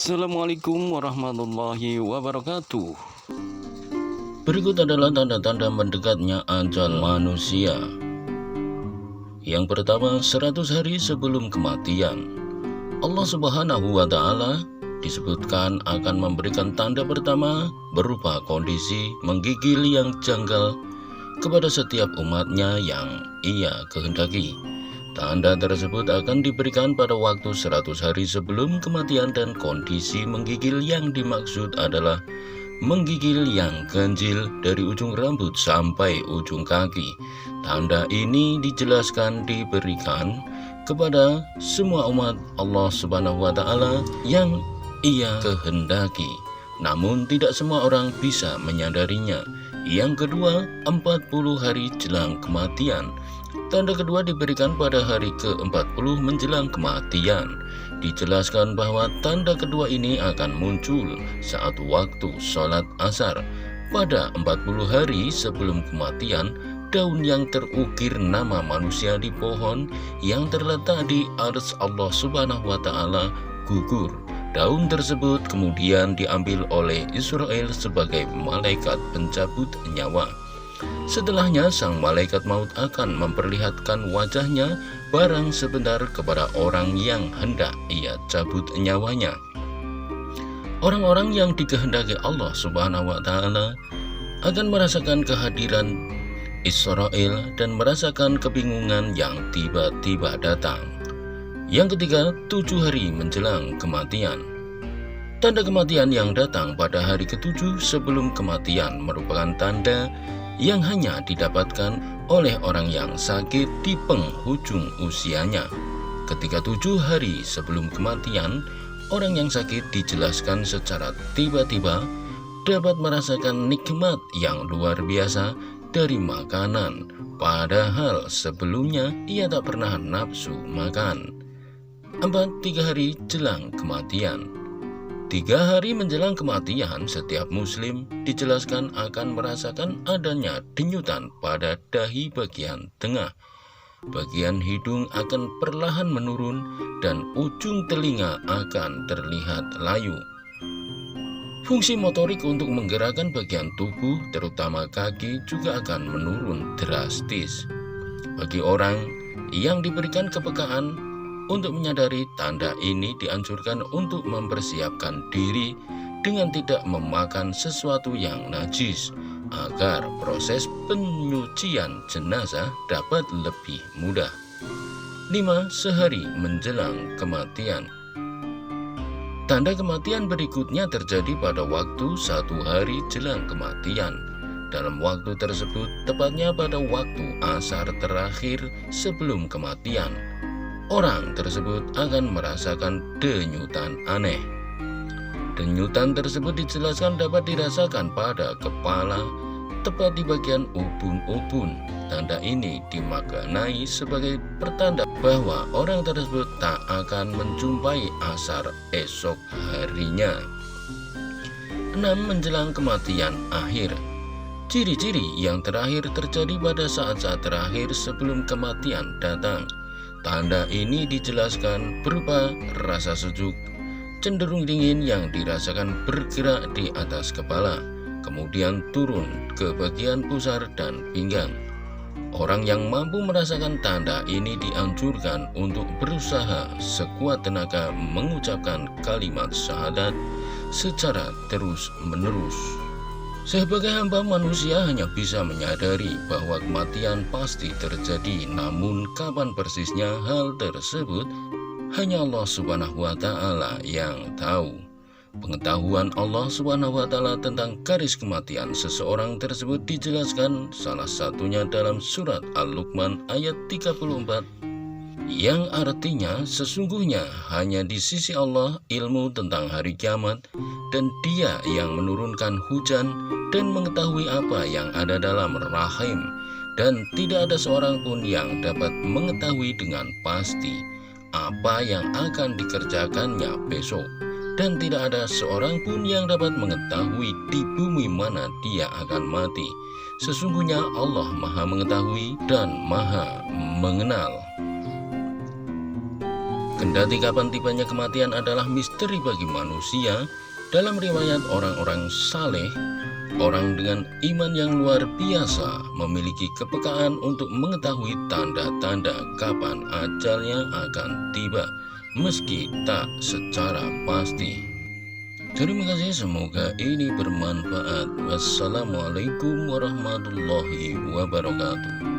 Assalamualaikum warahmatullahi wabarakatuh. Berikut adalah tanda-tanda mendekatnya ajal manusia. Yang pertama, 100 hari sebelum kematian. Allah Subhanahu wa Ta'ala disebutkan akan memberikan tanda pertama berupa kondisi menggigil yang janggal kepada setiap umatnya yang ia kehendaki. Tanda tersebut akan diberikan pada waktu 100 hari sebelum kematian, dan kondisi menggigil yang dimaksud adalah menggigil yang ganjil dari ujung rambut sampai ujung kaki. Tanda ini dijelaskan diberikan kepada semua umat Allah Subhanahu wa Ta'ala yang ia kehendaki, namun tidak semua orang bisa menyadarinya. Yang kedua, 40 hari jelang kematian. Tanda kedua diberikan pada hari ke-40 menjelang kematian. Dijelaskan bahwa tanda kedua ini akan muncul saat waktu sholat asar. Pada 40 hari sebelum kematian, daun yang terukir nama manusia di pohon yang terletak di arsy Allah Subhanahu wa Ta'ala gugur. Daun tersebut kemudian diambil oleh Israel sebagai malaikat pencabut nyawa. Setelahnya, sang malaikat maut akan memperlihatkan wajahnya barang sebentar kepada orang yang hendak ia cabut nyawanya. Orang-orang yang dikehendaki Allah Subhanahu wa Ta'ala akan merasakan kehadiran Israel dan merasakan kebingungan yang tiba-tiba datang. Yang ketiga, 7 hari menjelang kematian. Tanda kematian yang datang pada hari ke-7 sebelum kematian merupakan tanda yang hanya didapatkan oleh orang yang sakit di penghujung usianya. Ketika 7 hari sebelum kematian, orang yang sakit dijelaskan secara tiba-tiba dapat merasakan nikmat yang luar biasa dari makanan, padahal sebelumnya ia tak pernah nafsu makan. 3 hari jelang kematian. 3 hari menjelang kematian, setiap muslim dijelaskan akan merasakan adanya denyutan pada dahi bagian tengah. Bagian hidung akan perlahan menurun dan ujung telinga akan terlihat layu. Fungsi motorik untuk menggerakkan bagian tubuh, terutama kaki, juga akan menurun drastis. Bagi orang yang diberikan kepekaan untuk menyadari tanda ini, dianjurkan untuk mempersiapkan diri dengan tidak memakan sesuatu yang najis agar proses penyucian jenazah dapat lebih mudah. 5. Sehari menjelang kematian. Tanda kematian berikutnya terjadi pada waktu 1 hari jelang kematian. Dalam waktu tersebut, tepatnya pada waktu asar terakhir sebelum kematian, orang tersebut akan merasakan denyutan aneh. Denyutan tersebut dijelaskan dapat dirasakan pada kepala, tepat di bagian ubun-ubun. Tanda ini dimaknai sebagai pertanda bahwa orang tersebut tak akan menjumpai asar esok harinya. 6. Menjelang kematian akhir. Ciri-ciri yang terakhir terjadi pada saat-saat terakhir sebelum kematian datang. Tanda ini dijelaskan berupa rasa sejuk, cenderung dingin yang dirasakan bergerak di atas kepala, kemudian turun ke bagian pusar dan pinggang. Orang yang mampu merasakan tanda ini dianjurkan untuk berusaha sekuat tenaga mengucapkan kalimat syahadat secara terus-menerus. Sebagai hamba manusia hanya bisa menyadari bahwa kematian pasti terjadi, namun kapan persisnya hal tersebut hanya Allah Subhanahu wa Ta'ala yang tahu. Pengetahuan Allah Subhanahu wa Ta'ala tentang garis kematian seseorang tersebut dijelaskan salah satunya dalam surat Al-Luqman ayat 34, yang artinya sesungguhnya hanya di sisi Allah ilmu tentang hari kiamat, dan Dia yang menurunkan hujan dan mengetahui apa yang ada dalam rahim, dan tidak ada seorang pun yang dapat mengetahui dengan pasti apa yang akan dikerjakannya besok, dan tidak ada seorang pun yang dapat mengetahui di bumi mana dia akan mati. Sesungguhnya Allah Maha Mengetahui dan Maha Mengenal. Kendati kapan tibanya kematian adalah misteri bagi manusia, dalam riwayat orang-orang saleh, orang dengan iman yang luar biasa memiliki kepekaan untuk mengetahui tanda-tanda kapan ajalnya akan tiba, meski tak secara pasti. Terima kasih, semoga ini bermanfaat. Wassalamualaikum warahmatullahi wabarakatuh.